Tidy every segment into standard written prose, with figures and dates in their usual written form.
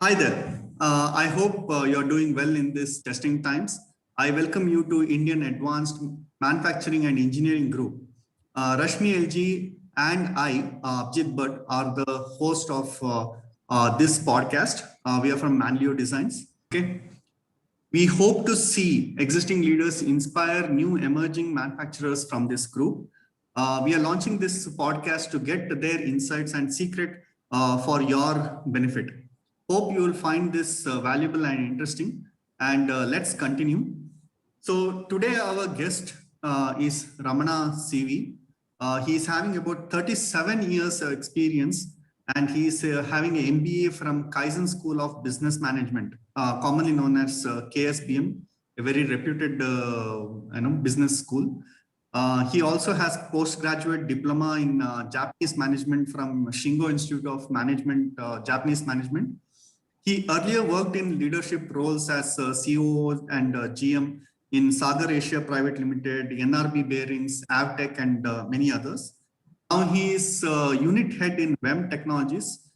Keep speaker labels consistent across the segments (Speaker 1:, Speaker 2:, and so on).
Speaker 1: Hi there. I hope you're doing well in these testing times. I welcome you to Indian Advanced Manufacturing and Engineering Group. Rashmi LG and I, Abjit Bhatt, are the host of this podcast. We are from Manlio Designs. Okay. We hope to see existing leaders inspire new emerging manufacturers from this group. We are launching this podcast to get their insights and secret for your benefit. Hope you will find this valuable and interesting. And let's continue. So today our guest is Ramana CV. He is having about 37 years of experience and he is having an MBA from Kaizen School of Business Management, commonly known as KSBM, a very reputed business school. He also has postgraduate diploma in Japanese management from Shingo Institute of Management, Japanese management. He earlier worked in leadership roles as COO and GM in Sagar Asia Private Limited, NRB Bearings, Avtech, and many others. Now he is unit head in WEM Technologies,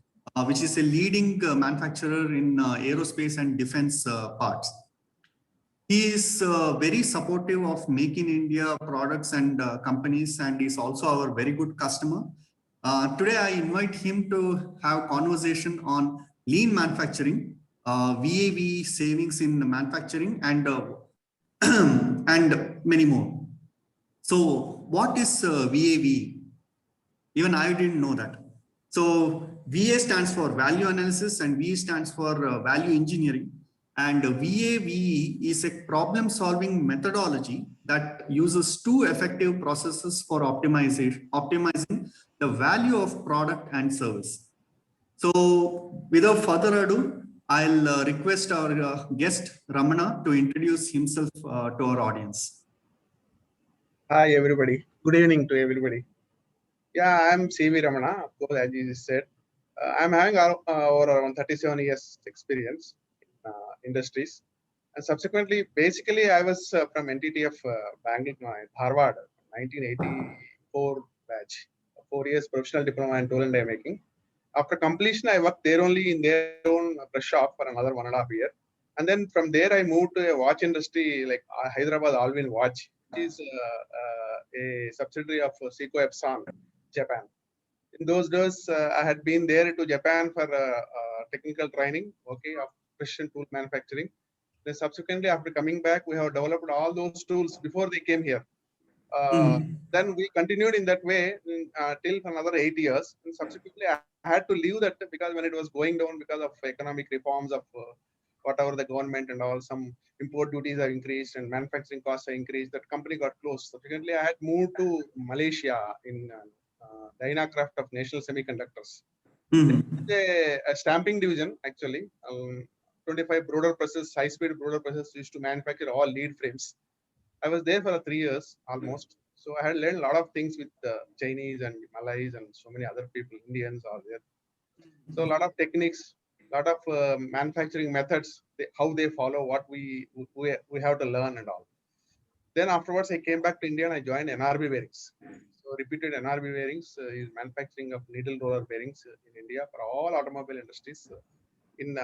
Speaker 1: which is a leading manufacturer in aerospace and defense parts. He is very supportive of Make in India products and companies, and is also our very good customer. Today, I invite him to have a conversation on lean manufacturing, VAV savings in manufacturing, and and many more. So, what is VAV? Even I didn't know that. So, VA stands for value analysis, and V stands for value engineering. And VAVE is a problem-solving methodology that uses two effective processes for optimizing the value of product and service. So, without further ado, I'll request our guest Ramana to introduce himself to our audience.
Speaker 2: Hi everybody. Good evening to everybody. Yeah, I'm CV Ramana. Of course, as you just said, I'm having over around 37 years experience in industries, and subsequently, basically, I was from NTTF Bangalore, Harvard, 1984 batch, 4 years professional diploma in tool and die making. After completion, I worked there only in their own press shop for another 1.5 years. And then from there, I moved to a watch industry like Hyderabad Alvin Watch, which is a subsidiary of Seiko Epson, Japan. In those days, I had been there to Japan for technical training, okay, of precision tool manufacturing. Then subsequently, after coming back, we have developed all those tools before they came here. Then we continued in that way till another 8 years. And subsequently, I had to leave that because when it was going down because of economic reforms of whatever the government and all, some import duties are increased and manufacturing costs are increased. That company got closed. Subsequently, I had moved to Malaysia in Dynacraft of National Semiconductors. A stamping division actually. 25 broader presses, high-speed broader presses used to manufacture all lead frames. I was there for 3 years almost. So I had learned a lot of things with Chinese and Malays and so many other people, Indians are there. So a lot of techniques, a lot of manufacturing methods, how they follow, what we have to learn and all. Then afterwards, I came back to India and I joined NRB Bearings. So repeated NRB Bearings is manufacturing of needle roller bearings in India for all automobile industries in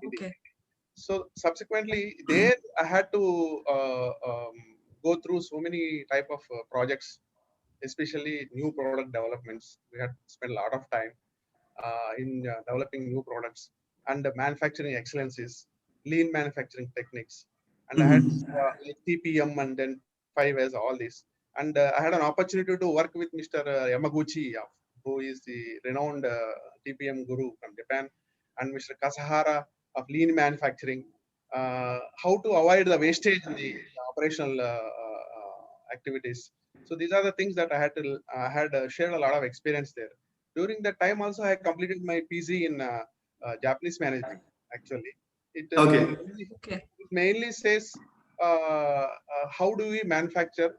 Speaker 2: India.
Speaker 3: Okay.
Speaker 2: So subsequently, there I had to go through so many type of projects, especially new product developments. We had spent a lot of time in developing new products and manufacturing excellencies, lean manufacturing techniques. And I had like TPM and then 5S, all this. And I had an opportunity to work with Mr. Yamaguchi, who is the renowned TPM guru from Japan, and Mr. Kasahara of lean manufacturing, how to avoid the wastage in the operational activities. So these are the things that I had shared a lot of experience there. During that time also, I completed my PG in Japanese management. Actually, it mainly says how do we manufacture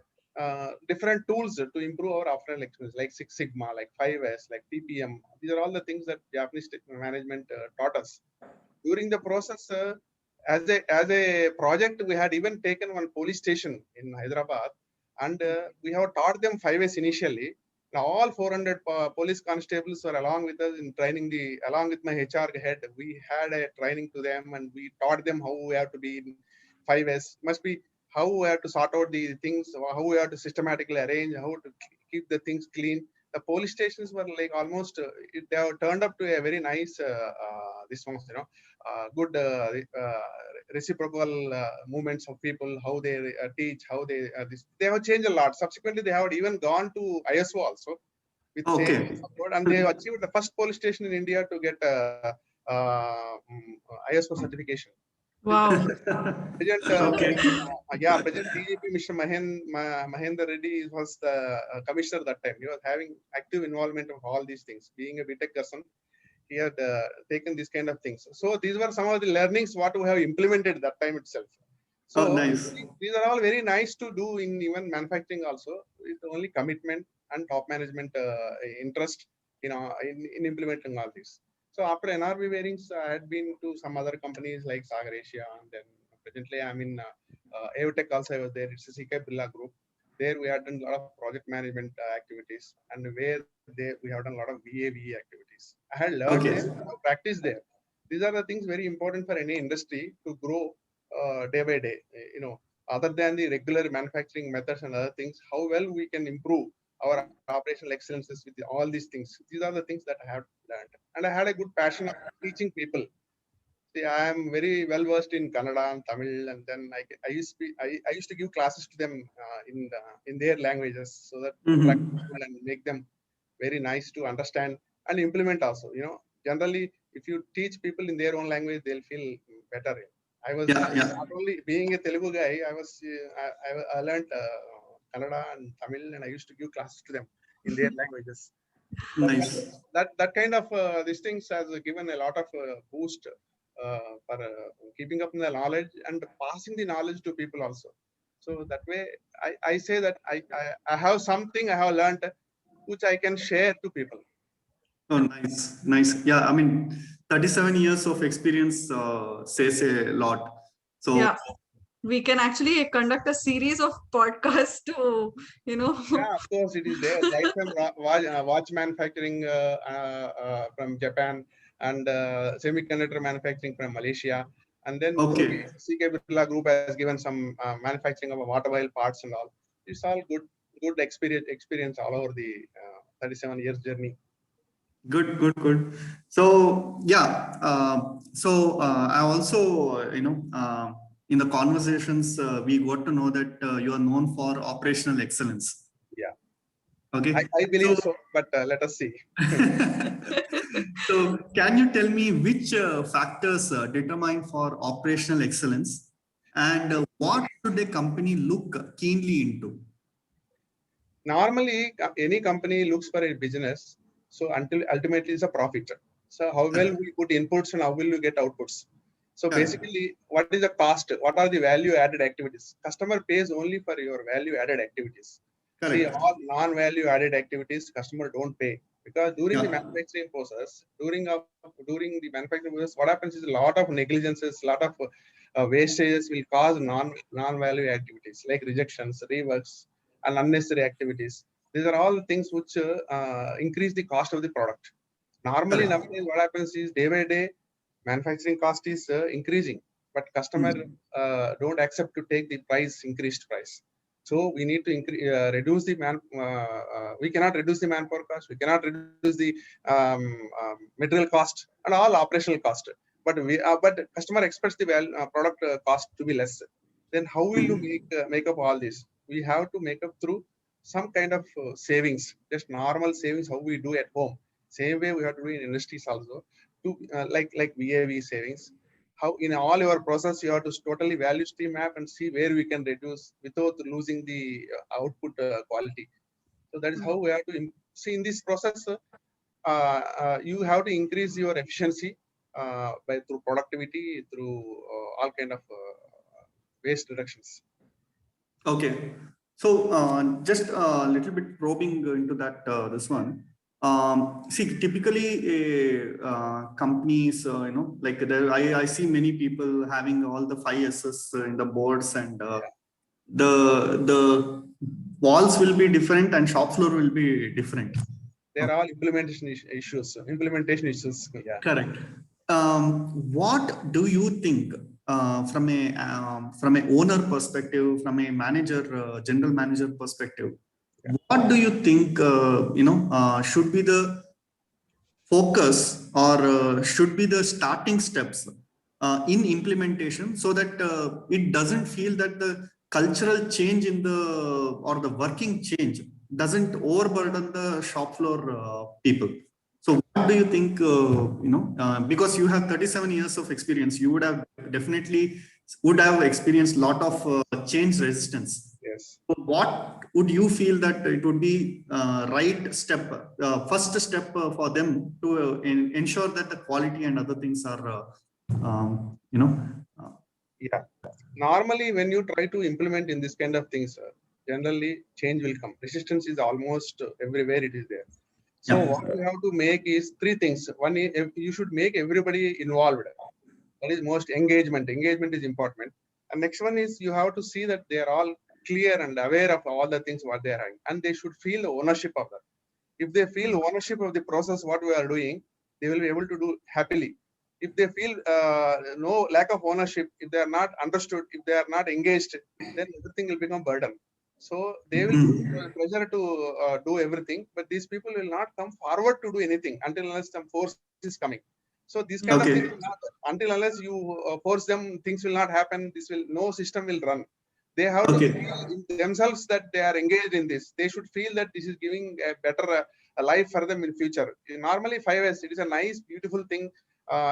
Speaker 2: different tools to improve our operational experience, like Six Sigma, like 5S, like TPM. These are all the things that Japanese management taught us. During the process, as a project, we had even taken one police station in Hyderabad, and we have taught them 5S initially. Now, all 400 police constables were along with us in training. Along with my HR head, we had a training to them, and we taught them how we have to be in 5S. Must be how we have to sort out the things, how we have to systematically arrange, how to keep the things clean. The police stations were like almost they have turned up to a very nice this one, good reciprocal movements of people, how they teach, how they have changed a lot. Subsequently, they have even gone to ISO also with same support, and they have achieved the first police station in India to get ISO certification.
Speaker 3: Wow.
Speaker 2: Present, Present DGP Mr. Mahendra Reddy was the commissioner that time. He was having active involvement of all these things. Being a BTech person, he had taken these kind of things. So these were some of the learnings what we have implemented that time itself. So
Speaker 1: nice.
Speaker 2: These are all very nice to do in even manufacturing also. With only commitment and top management interest in implementing all this. So after NRB bearings, I had been to some other companies like Sagar Asia, and then presently I'm in Avtech also. I was there. It's a CK Birla group. There we had done a lot of project management activities, and where we have done a lot of VAVE activities. I had learned there, practice there. These are the things very important for any industry to grow day by day. Other than the regular manufacturing methods and other things, how well we can improve our operational excellences with all these things. These are the things that I have learned. And I had a good passion of teaching people. See, I am very well versed in Kannada and Tamil, and then I used to give classes to them in their languages, so that and make them very nice to understand and implement also. Generally, if you teach people in their own language, they'll feel better. I was not only being a Telugu guy, I learned Kannada and Tamil, and I used to give classes to them in their languages.
Speaker 1: Nice.
Speaker 2: That kind of these things has given a lot of boost for keeping up in the knowledge and passing the knowledge to people also. So that way, I say that I have something I have learned which I can share to people.
Speaker 1: Oh, nice, nice. Yeah, I mean, 37 years of experience says a lot. So
Speaker 3: yeah, we can actually conduct a series of podcasts to,
Speaker 2: Yeah, of course, it is there. Right from watch manufacturing from Japan, and semiconductor manufacturing from Malaysia. And then CK Birla Group has given some manufacturing of automobile parts and all. It's all good experience all over the 37 years journey.
Speaker 1: Good. So yeah, I also in the conversations we got to know that you are known for operational excellence.
Speaker 2: Yeah.
Speaker 1: Okay.
Speaker 2: I believe so, but let us see.
Speaker 1: So can you tell me which factors determine for operational excellence, and what should a company look keenly into?
Speaker 2: Normally, any company looks for a business. So until ultimately it's a profit. So how well we put inputs and how will you get outputs? So basically, what is the cost? What are the value added activities? Customer pays only for your value added activities. See, all non-value added activities, customer don't pay, because during the manufacturing process, during the manufacturing process, what happens is a lot of negligences, a lot of wastages will cause non-value activities like rejections, reworks, and unnecessary activities. These are all things which increase the cost of the product. Normally, nowadays, what happens is day by day, manufacturing cost is increasing, but customer don't accept to take the increased price. So we need to reduce the we cannot reduce the manpower cost. We cannot reduce the material cost and all operational cost. But but customer expects the product cost to be less. Then how will you make up all this? We have to make up through some kind of savings, just normal savings, how we do at home. Same way we have to do in industries also, to like VAV savings. How in all your process you have to totally value stream map and see where we can reduce without losing the output quality. So that is how we have to see in this process. You have to increase your efficiency through productivity, through all kind of waste reductions.
Speaker 1: Okay, so just a little bit probing into that this one. See, typically companies, like I see many people having all the 5 S's in the boards, and the walls will be different and shop floor will be different.
Speaker 2: They're all implementation issues. Implementation issues. Yeah.
Speaker 1: Correct. What do you think from a owner perspective, from a manager, general manager perspective?
Speaker 2: Yeah.
Speaker 1: What do you think should be the focus or should be the starting steps in implementation, so that it doesn't feel that the cultural change in the or the working change doesn't overburden the shop floor people? So what do you think, because you have 37 years of experience, you would have definitely experienced a lot of change resistance.
Speaker 2: Yes.
Speaker 1: So what would you feel that it would be right step, first step for them to ensure that the quality and other things are,
Speaker 2: Yeah. Normally, when you try to implement in this kind of things, generally change will come. Resistance is almost everywhere it is there. So
Speaker 1: Yeah.
Speaker 2: what you have to make is three things. One is you should make everybody involved. That is most engagement. Engagement is important. And next one is you have to see that they are all clear and aware of all the things what they are having, and they should feel the ownership of that. If they feel ownership of the process what we are doing, they will be able to do happily. If they feel no lack of ownership, if they are not understood, if they are not engaged, then everything will become burden. So they will pressure to do everything, but these people will not come forward to do anything until unless some force is coming. So these kind of
Speaker 1: Okay.
Speaker 2: things will not, until unless you force them, things will not happen. This will no system will run. They have to
Speaker 1: Okay.
Speaker 2: feel in themselves that they are engaged in this. They should feel that this is giving a better a life for them in future. Normally 5S, it is a nice, beautiful thing.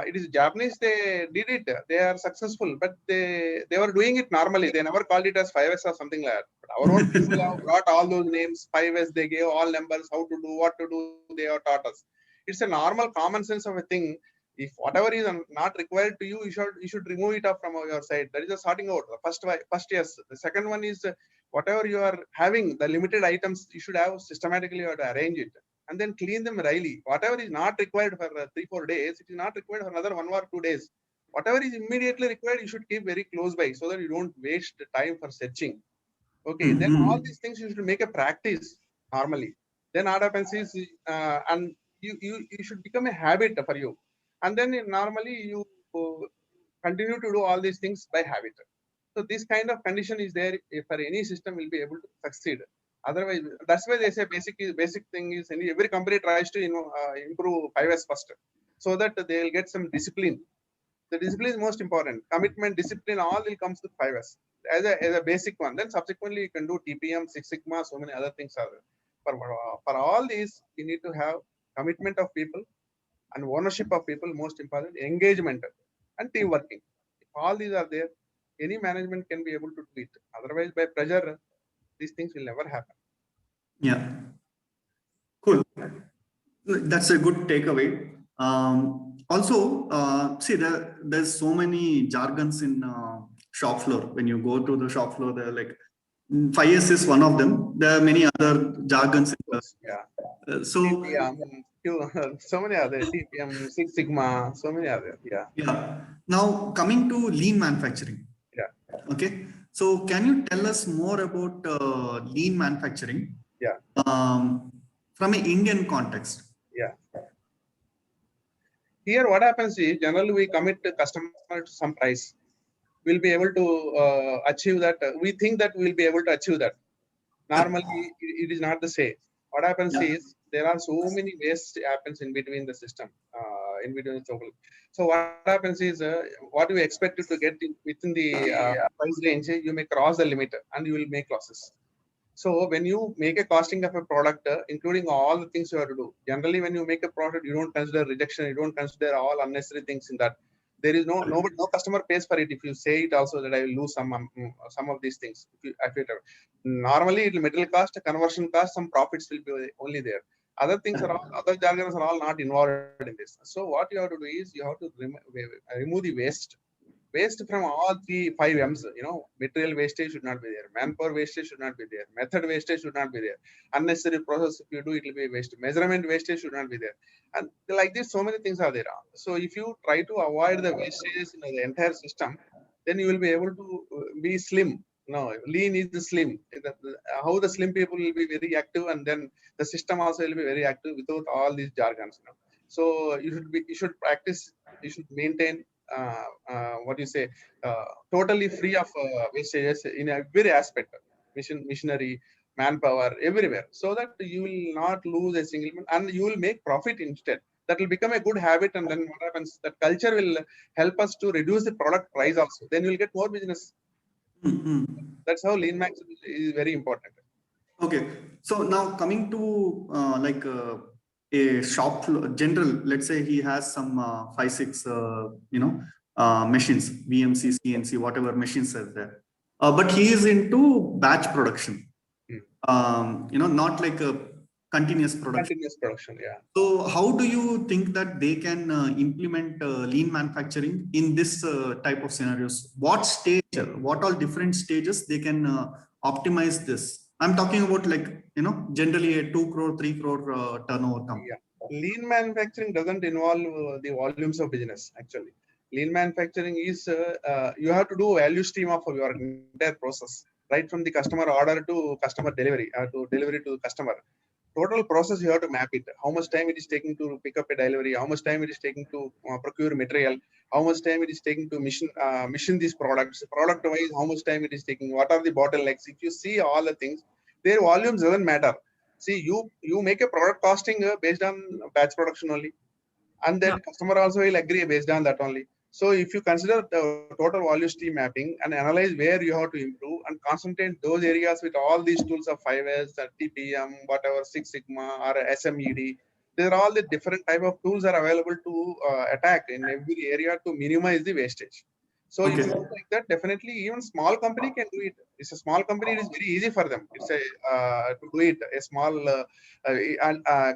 Speaker 2: It is Japanese, they did it. They are successful, but they were doing it normally. They never called it as 5S or something like that. But our own people have brought all those names, 5S, they gave all numbers, how to do, what to do, they have taught us. It's a normal common sense of a thing. If whatever is not required to you, you should remove it off from your side. That is a sorting out. First yes. The second one is whatever you are having, the limited items, you should have systematically, you have to arrange it and then clean them daily. Whatever is not required for 3-4 days, it is not required for another 1 or 2 days. Whatever is immediately required, you should keep very close by so that you don't waste time for searching. Okay, then all these things you should make a practice normally. Then what happens is, and you should become a habit for you. And then normally you continue to do all these things by habit. So this kind of condition is there for any system will be able to succeed. Otherwise, that's why they say basic thing is every company tries to improve 5S first, so that they will get some discipline. The discipline is most important. Commitment, discipline, all will comes with 5S as a basic one. Then subsequently you can do TPM, Six Sigma, so many other things are there. For all these, you need to have commitment of people and ownership of people, most important, engagement and team working. If all these are there, any management can be able to do it. Otherwise, by pressure, these things will never happen.
Speaker 1: Yeah. Cool. That's a good takeaway. Also, see, there's so many jargons in shop floor. When you go to the shop floor, they're like 5S is one of them. There are many other jargons.
Speaker 2: Yeah.
Speaker 1: So
Speaker 2: TPM, so many other TPM, Six Sigma, so many other. Yeah.
Speaker 1: Yeah. Now coming to lean manufacturing.
Speaker 2: Yeah.
Speaker 1: Okay. So can you tell us more about lean manufacturing?
Speaker 2: Yeah.
Speaker 1: From an Indian context.
Speaker 2: Yeah. Here, what happens is generally we commit the customer to some price. We'll be able to achieve that. We think that we'll be able to achieve that. Normally, it is not the same. What happens is there are so many waste happens in between the system, in between the total. So what happens is what you expect to get within the price range, you may cross the limit and you will make losses. So when you make a costing of a product, including all the things you have to do, generally when you make a product, you don't consider rejection, you don't consider all unnecessary things in that. There is no customer pays for it. If you say it also that I will lose some of these things. Normally it will material cost, conversion cost, some profits will be only there. Other things are all, other jargons are all not involved in this. So what you have to do is you have to remove the waste from all 5 M's. Material wastage should not be there, manpower wastage should not be there, method wastage should not be there, unnecessary process if you do it will be waste, measurement wastage should not be there, and like this so many things are there. So if you try to avoid the wastage in the entire system, then you will be able to be slim. No, lean is the slim. How the slim people will be very active, and then the system also will be very active without all these jargons. So you should practice. You should maintain what you say, totally free of wastages in every aspect, machinery, manpower, everywhere, so that you will not lose a single one, and you will make profit instead. That will become a good habit, and then what happens? That culture will help us to reduce the product price also. Then you will get more business.
Speaker 1: Mm-hmm.
Speaker 2: That's how lean max is very important.
Speaker 1: Okay, so now coming to a shop floor, general, let's say he has some 5, 6, machines, BMC, CNC, whatever machines are there. But he is into batch production, not like a continuous production.
Speaker 2: Continuous production, yeah.
Speaker 1: So how do you think that they can implement lean manufacturing in this type of scenarios? What stage, what all different stages they can optimize this? I'm talking about generally a 2 crore, 3 crore turnover company.
Speaker 2: Yeah. Lean manufacturing doesn't involve the volumes of business, actually. Lean manufacturing is, you have to do value stream of your entire process, right from the customer order to customer delivery, to delivery to customer. Total process you have to map it. How much time it is taking to pick up a delivery, how much time it is taking to procure material, how much time it is taking to mission these products, product wise, how much time it is taking, what are the bottlenecks. If you see all the things, their volumes doesn't matter. See, you make a product costing based on batch production only, and then customer also will agree based on that only. So if you consider the total value stream mapping and analyze where you have to improve and concentrate those areas with all these tools of 5S, TPM, whatever, Six Sigma or SMED, there are all the different type of tools are available to attack in every area to minimize the wastage. So if you do like that, definitely even small company can do it. It's a small company, it is very easy for them. It's a to do it. A small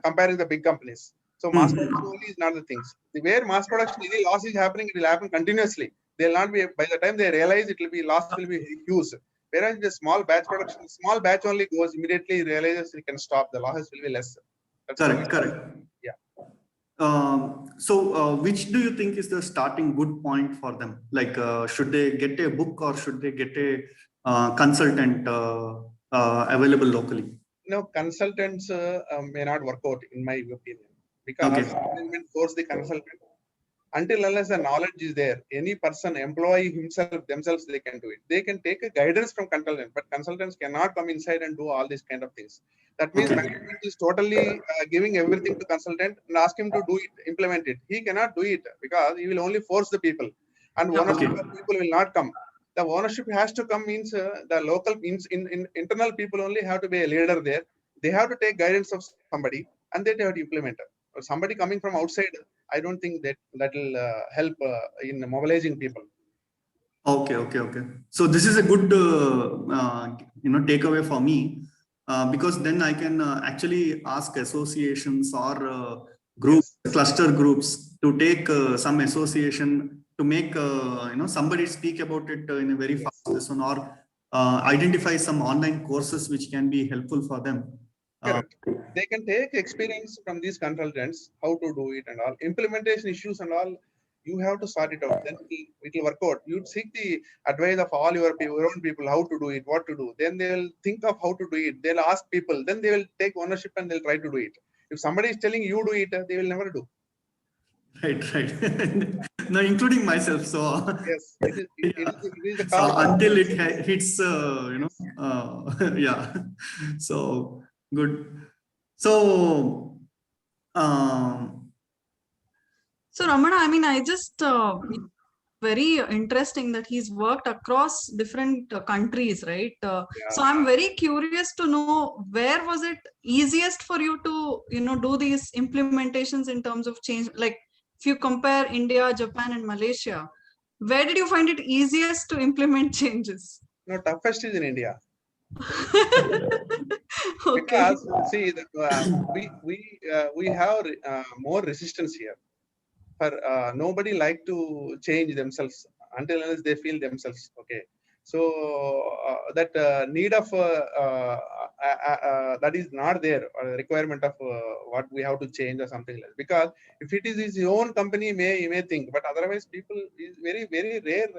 Speaker 2: comparing the big companies. So mass production only is not the things. Where mass production any loss is happening, it will happen continuously. They'll not be, by the time they realize it will be loss will be huge. Whereas the small batch production, small batch only goes immediately realizes it can stop. The losses will be less. That's
Speaker 1: correct.
Speaker 2: Yeah.
Speaker 1: So which do you think is the starting good point for them? Like, should they get a book or should they get a consultant available locally?
Speaker 2: No, consultants may not work out in my opinion, because management force the consultant. Until unless the knowledge is there, any person, employee himself, themselves, they can do it. They can take a guidance from consultant, but consultants cannot come inside and do all these kind of things. That means management is totally giving everything to consultant and ask him to do it, implement it. He cannot do it because he will only force the people, and ownership of people will not come. The ownership has to come means the local means in internal people only have to be a leader there. They have to take guidance of somebody and they have to implement it. Somebody coming from outside, I don't think that will help in mobilizing people.
Speaker 1: Okay. So this is a good takeaway for me, because then I can actually ask associations or groups, cluster groups to take some association to make somebody speak about it in a very fast lesson, or identify some online courses which can be helpful for them.
Speaker 2: Correct. They can take experience from these consultants, how to do it and all. Implementation issues and all, you have to sort it out. Then it will work out. You'd seek the advice of all your own people, how to do it, what to do. Then they'll think of how to do it. They'll ask people. Then they will take ownership and they'll try to do it. If somebody is telling you do it, they will never do.
Speaker 1: Right. No, including myself. So
Speaker 2: yes, it is the
Speaker 1: so until it hits, yeah. So good. So,
Speaker 3: so Ramana, I mean, I just very interesting that he's worked across different countries, right? So I'm very curious to know, where was it easiest for you to, do these implementations in terms of change? Like, if you compare India, Japan, and Malaysia, where did you find it easiest to implement changes?
Speaker 2: No, toughest is in India.
Speaker 3: Okay.
Speaker 2: Because see, we have more resistance here. For nobody like to change themselves until unless they feel themselves okay. So that need of that is not there, requirement of what we have to change or something like that. Because if it is his own company, he may think, but otherwise people is very rare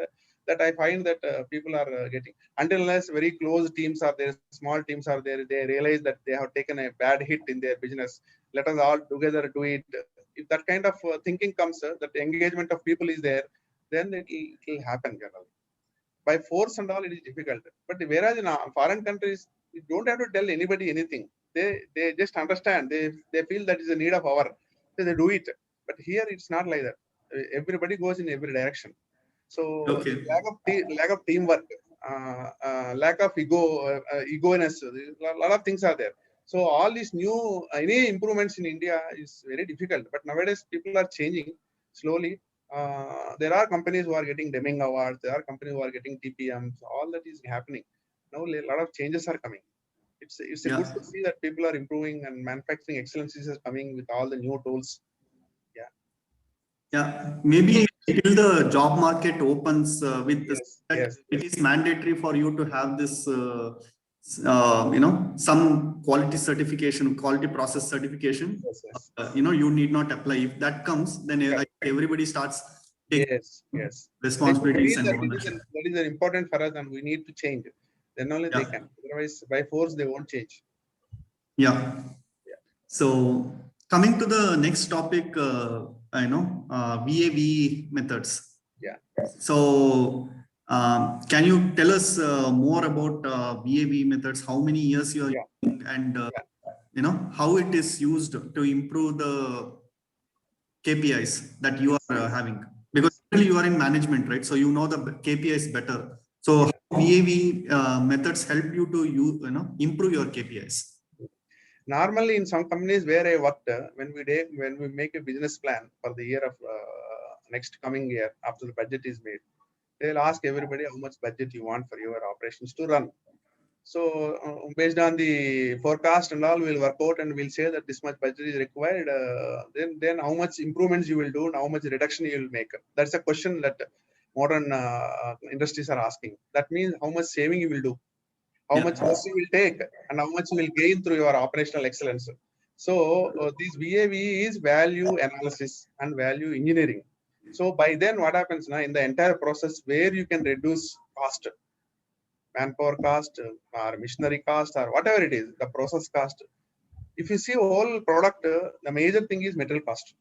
Speaker 2: that I find that people are getting, until unless very close teams are there, small teams are there, they realize that they have taken a bad hit in their business. Let us all together do it. If that kind of thinking comes, that engagement of people is there, then it will happen generally. By force and all, it is difficult. But whereas in foreign countries, you don't have to tell anybody anything. They just understand. They feel that is a need of our, so they do it. But here it's not like that. Everybody goes in every direction. So
Speaker 1: Okay.
Speaker 2: lack of teamwork, lack of egoness, a lot of things are there. So all these new any improvements in India is very difficult. But nowadays people are changing slowly. There are companies who are getting Deming awards. There are companies who are getting TPMs. All that is happening. Now a lot of changes are coming. It's a
Speaker 1: Yeah.
Speaker 2: good to see that people are improving and manufacturing excellence is coming with all the new tools. Yeah.
Speaker 1: Yeah, maybe till the job market opens with this,
Speaker 2: Yes.
Speaker 1: it is mandatory for you to have this, some quality certification, quality process certification.
Speaker 2: Yes.
Speaker 1: You need not apply. If that comes, then everybody starts taking
Speaker 2: Yes.
Speaker 1: responsibilities
Speaker 2: They feel
Speaker 1: and
Speaker 2: that
Speaker 1: ownership.
Speaker 2: that is important for us and we need to change. Then only they
Speaker 1: Yeah.
Speaker 2: can. Otherwise, by force, they won't change.
Speaker 1: Yeah. So coming to the next topic, VAV methods.
Speaker 2: Yeah.
Speaker 1: So can you tell us more about VAV methods? How many years you are using, and how it is used to improve the KPIs that you are having? Because really you are in management, right? So you know the KPIs better. So how VAV methods help you to improve your KPIs?
Speaker 2: Normally, in some companies where I worked, when we make a business plan for the year of next coming year, after the budget is made, they'll ask everybody how much budget you want for your operations to run. So based on the forecast and all, we'll work out and we'll say that this much budget is required. Then how much improvements you will do and how much reduction you will make. That's a question that modern industries are asking. That means how much saving you will do, how much loss you will take, and how much you will gain through your operational excellence. So this VAV is value analysis and value engineering. So by then what happens now in the entire process where you can reduce cost, manpower cost or machinery cost or whatever it is, the process cost. If you see whole product, the major thing is material cost.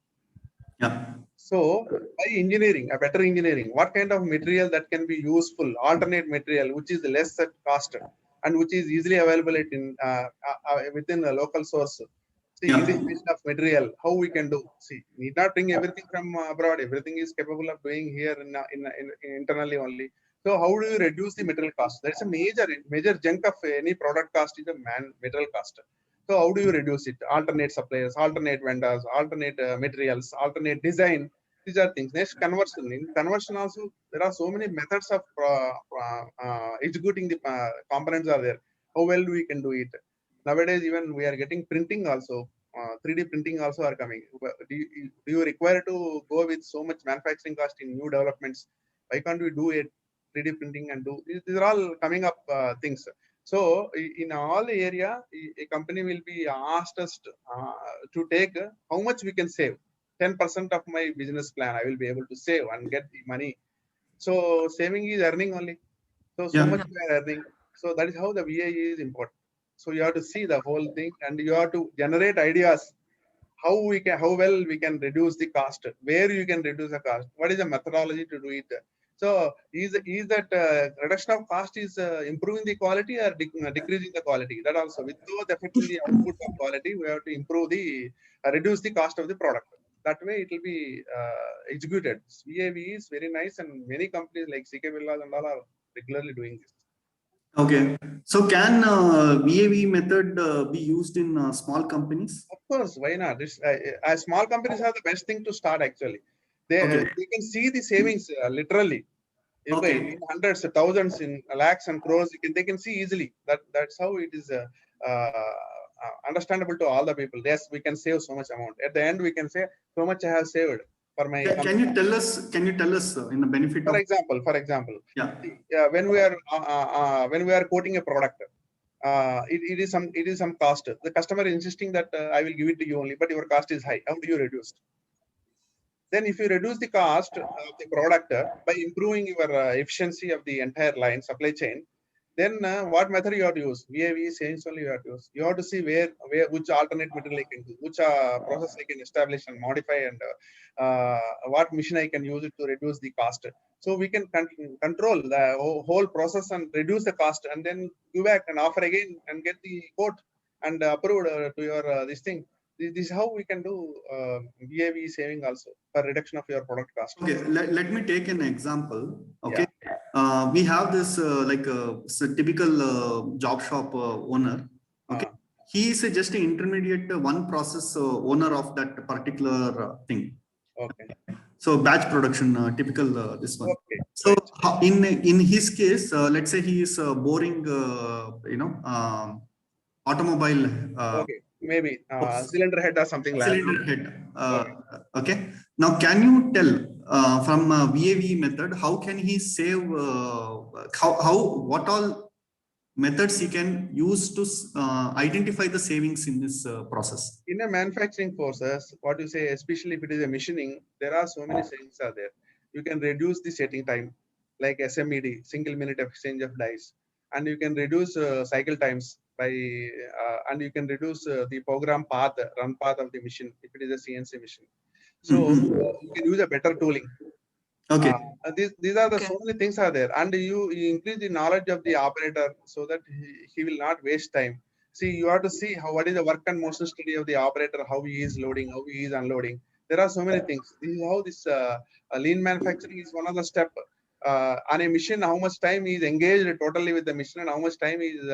Speaker 1: Yeah.
Speaker 2: So by engineering, a better engineering, what kind of material that can be useful, alternate material, which is less at cost and which is easily available within a local source. See, integration of material, how we can do. See, need not bring everything from abroad. Everything is capable of doing here in internally only. So how do you reduce the material cost? That's a major chunk of any product cost is a material cost. So how do you reduce it? Alternate suppliers, alternate vendors, alternate materials, alternate design. These are things. Next, conversion. In conversion also, there are so many methods of executing the components are there. How well we can do it? Nowadays, even we are getting printing also. 3D printing also are coming. Do you require to go with so much manufacturing cost in new developments? Why can't we do it 3D printing and do? These are all coming up things. So in all area, a company will be asked us to take how much we can save. 10% of my business plan, I will be able to save and get the money. So saving is earning only. So much we are earning. So that is how the VA is important. So you have to see the whole thing and you have to generate ideas how well we can reduce the cost, where you can reduce the cost, what is the methodology to do it. So is that reduction of cost is improving the quality or decreasing the quality? That also, without affecting the output of quality, we have to improve the reduce the cost of the product. That way it will be executed. VAV is very nice and many companies like CK Villas and all are regularly doing this.
Speaker 1: Okay. So can VAV method be used in small companies?
Speaker 2: Of course, why not? Small companies are the best thing to start actually. They can see the savings literally. Okay, in hundreds, thousands, in lakhs and crores, they can see easily. That's how it is understandable to all the people. Yes, we can save so much amount. At the end, we can say so much I have saved for my.
Speaker 1: Can you tell us? Can you tell us in the benefit?
Speaker 2: For example, when we are quoting a product, it is some cost. The customer is insisting that I will give it to you only, but your cost is high. How do you reduce? Then if you reduce the cost of the product by improving your efficiency of the entire line supply chain, then what method you have to use? VAV change only you have to use. You have to see which alternate material I can do, which process I can establish and modify, and what machine I can use it to reduce the cost. So we can control the whole process and reduce the cost, and then go back and offer again and get the quote and approved to your this thing. This is how we can do VAV saving also for reduction of your product cost.
Speaker 1: Okay, let me take an example. Okay, we have this like a typical job shop owner. Okay, he is just an intermediate one process owner of that particular thing.
Speaker 2: Okay.
Speaker 1: So batch production, typical this one.
Speaker 2: Okay.
Speaker 1: So in his case, let's say he is boring, automobile.
Speaker 2: Okay, maybe cylinder head or something like that.
Speaker 1: Cylinder head. Okay. Now, can you tell from VAV method how can he save? What all methods he can use to identify the savings in this process?
Speaker 2: In a manufacturing process, what you say, especially if it is a machining, there are so many things are there. You can reduce the setting time, like SMED, single minute of exchange of dies, and you can reduce cycle times by, and you can reduce the program path, run path of the machine if it is a CNC machine. So you can use a better tooling.
Speaker 1: Okay.
Speaker 2: These are the so many things are there, and you increase the knowledge of the operator so that he will not waste time. See, you have to see what is the work and motion study of the operator, how he is loading, how he is unloading. There are so many things. This is how this lean manufacturing is one of the step. On a machine, how much time he is engaged totally with the machine and how much time he is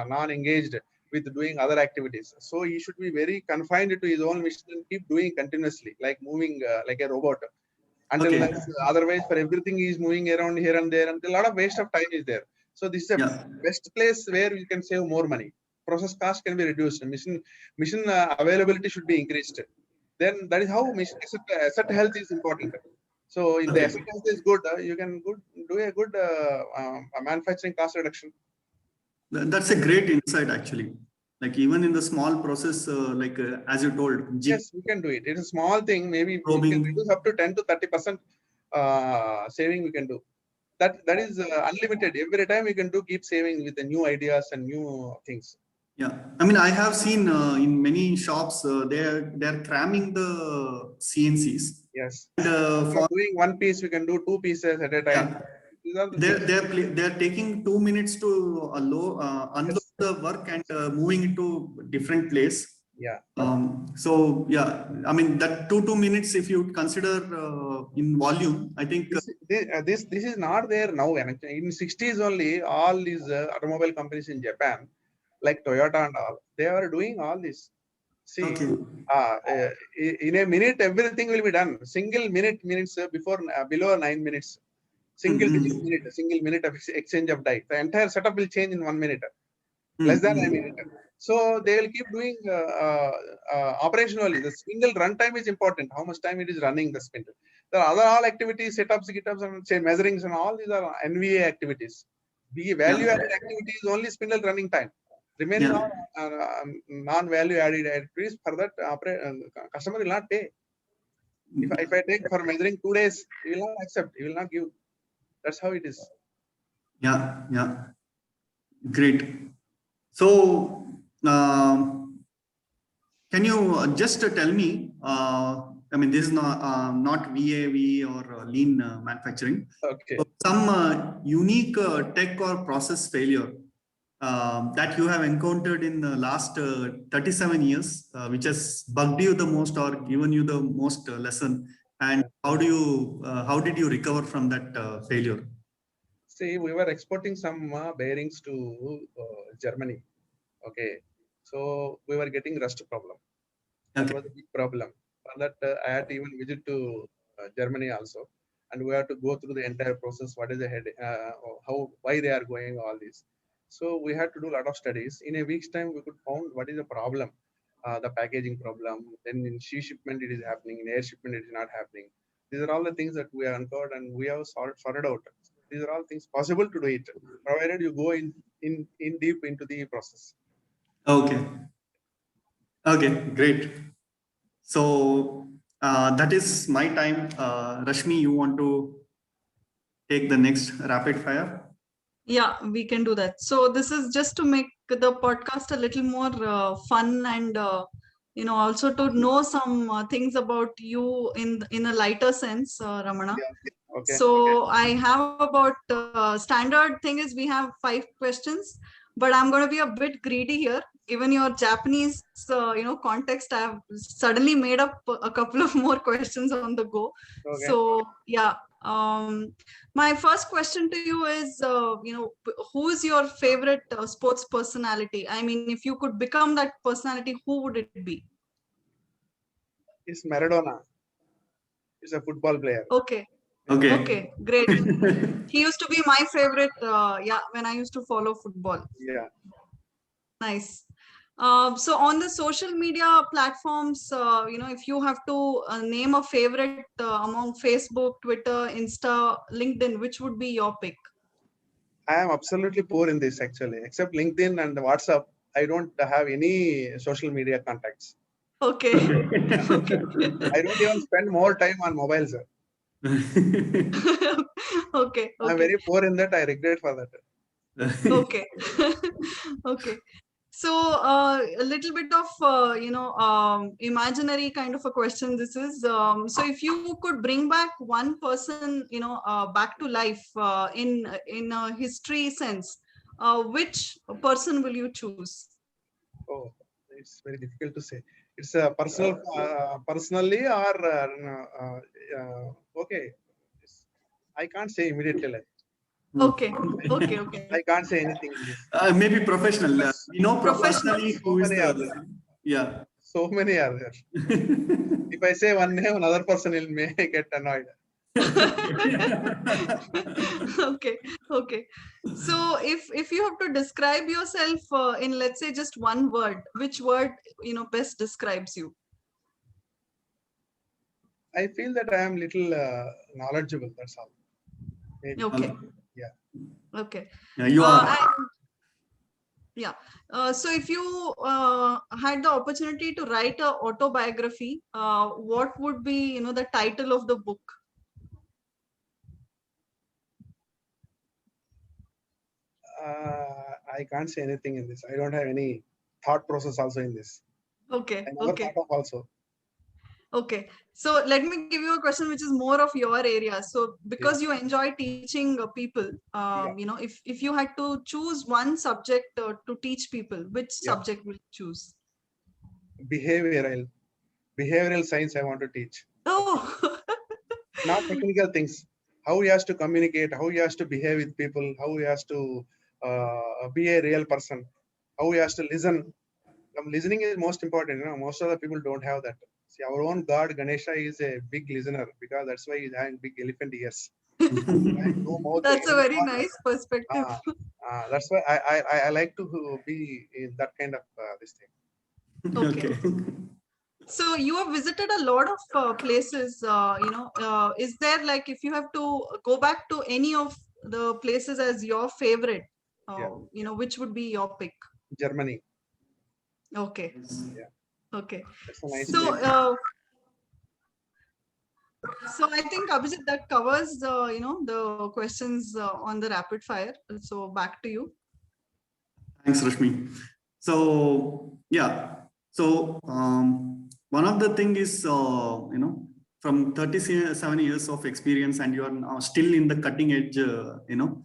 Speaker 2: non-engaged with doing other activities. So he should be very confined to his own machine and keep doing continuously, like moving like a robot. Until otherwise, for everything he is moving around here and there, and a lot of waste of time is there. So this is a best place where you can save more money. Process cost can be reduced. Machine availability should be increased. Then that is how asset health is important. So if the asset health is good, you can do a good manufacturing cost reduction.
Speaker 1: That's a great insight, actually. Like even in the small process, as you told.
Speaker 2: Yes, we can do it. It's a small thing. Maybe we can reduce up to 10 to 30% saving. We can do that. That is unlimited. Every time we can keep saving with the new ideas and new things.
Speaker 1: Yeah, I mean, I have seen in many shops they're cramming the CNCs.
Speaker 2: Yes.
Speaker 1: And,
Speaker 2: for doing one piece, we can do two pieces at a time.
Speaker 1: Yeah. They're taking 2 minutes to unload the work and moving into different place.
Speaker 2: Yeah.
Speaker 1: So yeah, I mean that two minutes, if you consider in volume, I think
Speaker 2: this is not there now. In 60s only, all these automobile companies in Japan, like Toyota and all, they are doing all this. See, in a minute, everything will be done. Single minutes below 9 minutes. Single minute of exchange of die. The entire setup will change in 1 minute, less than a minute. So they will keep doing operationally. The spindle runtime is important. How much time it is running the spindle. The other all activities, setups, GitHubs, and say measurings and all these are NVA activities. Value added activity is only spindle running time. Remaining non-value added activities for that customer will not pay. If I take for measuring 2 days, he will not accept. He will not give. That's how it is.
Speaker 1: Yeah. Great. So, can you just tell me? I mean, this is not VAV or lean manufacturing.
Speaker 2: Okay.
Speaker 1: So some unique tech or process failure that you have encountered in the last 37 years, which has bugged you the most or given you the most lesson, and how did you recover from that failure?
Speaker 2: See, we were exporting some bearings to Germany. Okay, so we were getting rust problem. That was a big problem. For that, I had to even visit to Germany also, and we had to go through the entire process. What is the head? Why they are going all this? So we had to do a lot of studies. In a week's time, we could found what is the problem. The packaging problem. Then in sea shipment, it is happening. In air shipment, it is not happening. These are all the things that we have uncovered and we have sorted out. These are all things possible to do it, provided you go in deep into the process.
Speaker 1: Okay, great. So That is my time. Rashmi, you want to take the next rapid fire?
Speaker 3: Yeah, we can do that. So this is just to make the podcast a little more fun and also to know some things about you in a lighter sense, Ramana.
Speaker 2: Yeah. Okay.
Speaker 3: So I have about standard thing is we have 5 questions, but I'm going to be a bit greedy here. Given your Japanese, context, I have suddenly made up a couple of more questions on the go.
Speaker 2: Okay.
Speaker 3: So yeah, my first question to you is, who is your favorite sports personality? I mean, if you could become that personality, who would it be?
Speaker 2: It's Maradona. He's a football player.
Speaker 3: Okay.
Speaker 1: Okay.
Speaker 3: Okay, great. He used to be my favorite, when I used to follow football.
Speaker 2: Yeah.
Speaker 3: Nice. So on the social media platforms, if you have to name a favorite among Facebook, Twitter, Insta, LinkedIn, which would be your pick?
Speaker 2: I am absolutely poor in this actually, except LinkedIn and WhatsApp. I don't have any social media contacts.
Speaker 3: Okay. Okay.
Speaker 2: I don't even spend more time on mobiles.
Speaker 3: Okay.
Speaker 2: I'm very poor in that. I regret for that.
Speaker 3: Okay. Okay. So a little bit of imaginary kind of a question this is. So if you could bring back one person back to life in a history sense, which person will you choose?
Speaker 2: Oh, it's very difficult to say. It's a personal, personally or okay. I can't say immediately. Like,
Speaker 3: Okay. Okay. Okay.
Speaker 2: I can't say anything in this.
Speaker 1: Maybe professional.
Speaker 3: Professional.
Speaker 1: Personally,
Speaker 2: So
Speaker 1: who is
Speaker 2: many are
Speaker 1: the
Speaker 2: there.
Speaker 1: yeah.
Speaker 2: So many are there. If I say one name, another person may get annoyed.
Speaker 3: Okay. Okay. So if you have to describe yourself in, let's say, just one word, which word best describes you?
Speaker 2: I feel that I am little knowledgeable. That's all. Maybe.
Speaker 3: Okay.
Speaker 2: Yeah.
Speaker 3: Okay.
Speaker 1: Yeah, you are.
Speaker 3: And yeah. So if you had the opportunity to write a autobiography, what would be the title of the book?
Speaker 2: I can't say anything in this. I don't have any thought process also in this.
Speaker 3: Okay.
Speaker 2: I never
Speaker 3: Okay.
Speaker 2: thought of also.
Speaker 3: Okay, so let me give you a question which is more of your area. So because you enjoy teaching people, if you had to choose one subject to teach people, which subject will you choose?
Speaker 2: Behavioral science I want to teach.
Speaker 3: Oh,
Speaker 2: Not technical things. How he has to communicate, how he has to behave with people, how he has to be a real person, how he has to listen. Listening is most important. Most of the people don't have that. See, our own God Ganesha is a big listener because that's why he's having big elephant ears. No mouth.
Speaker 3: that's a very nice perspective.
Speaker 2: That's why I like to be in that kind of this thing.
Speaker 3: Okay. So you have visited a lot of places. Is there, like, if you have to go back to any of the places as your favorite, which would be your pick?
Speaker 2: Germany.
Speaker 3: Okay.
Speaker 2: Yeah.
Speaker 3: Okay.
Speaker 2: That's a nice
Speaker 3: So,
Speaker 2: place.
Speaker 3: so I think Abhijit, that covers the questions on the rapid fire. So back to you.
Speaker 1: Thanks, Rashmi. So yeah, so one of the thing is from 37 years of experience, and you are now still in the cutting edge, in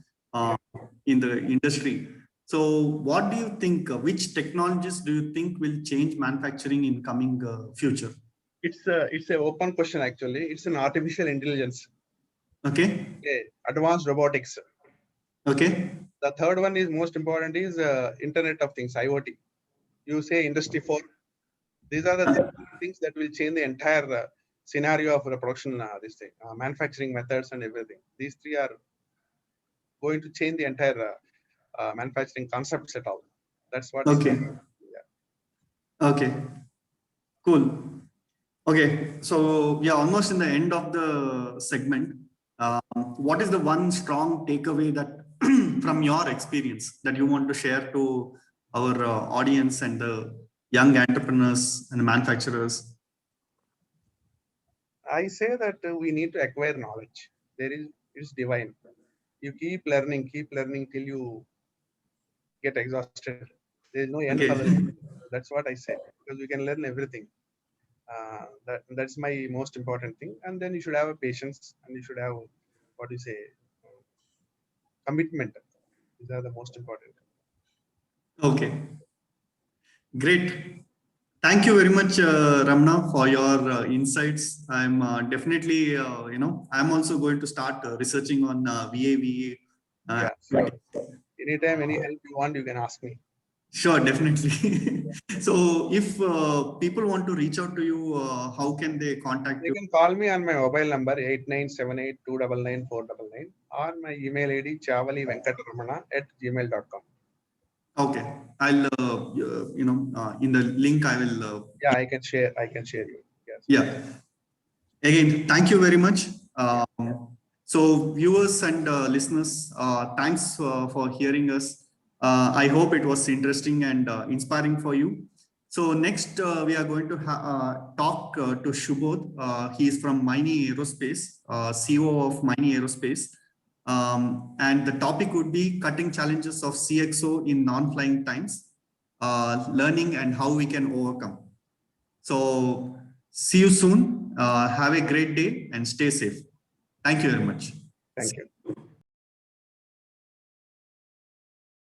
Speaker 1: the industry. So what do you think? Which technologies do you think will change manufacturing in coming future?
Speaker 2: It's an open question actually. It's an artificial intelligence.
Speaker 1: Okay.
Speaker 2: Advanced robotics.
Speaker 1: Okay.
Speaker 2: The third one is most important is Internet of Things, IoT. You say Industry 4. These are the things that will change the entire scenario of the production, manufacturing methods and everything. These three are going to change the entire manufacturing concepts at all. That's what.
Speaker 1: Okay. Okay. Cool. Okay. So yeah, almost in the end of the segment. What is the one strong takeaway that from your experience that you want to share to our audience and the young entrepreneurs and manufacturers?
Speaker 2: I say that we need to acquire knowledge. It's divine. You keep learning till you get exhausted. There is no end for the
Speaker 1: Okay.
Speaker 2: learning. That's what I say, because we can learn everything. That's my most important thing. And then you should have a patience, and you should have, what do you say, commitment. These are the most important.
Speaker 1: Okay. Great. Thank you very much, Ramana, for your insights. I'm definitely, I'm also going to start researching on VA.
Speaker 2: Yeah, sure. Anytime, any help you want, you can ask me.
Speaker 1: Sure, definitely. So if people want to reach out to you, how can they contact
Speaker 2: You
Speaker 1: you?
Speaker 2: can call me on my mobile number 8978299499 or my email ID chavalivenkatramana@gmail.com.
Speaker 1: Okay. I'll, in the link, I will.
Speaker 2: Yeah, I can share. You. Yes.
Speaker 1: Yeah. Again, thank you very much. So viewers and listeners, thanks for hearing us. I hope it was interesting and inspiring for you. So next, we are going to talk to Shubodh. He is from Maini Aerospace, CEO of Maini Aerospace. And the topic would be cutting challenges of CXO in non-flying times, learning and how we can overcome. So see you soon. Have a great day and stay safe. Thank you very much.
Speaker 2: Thank you.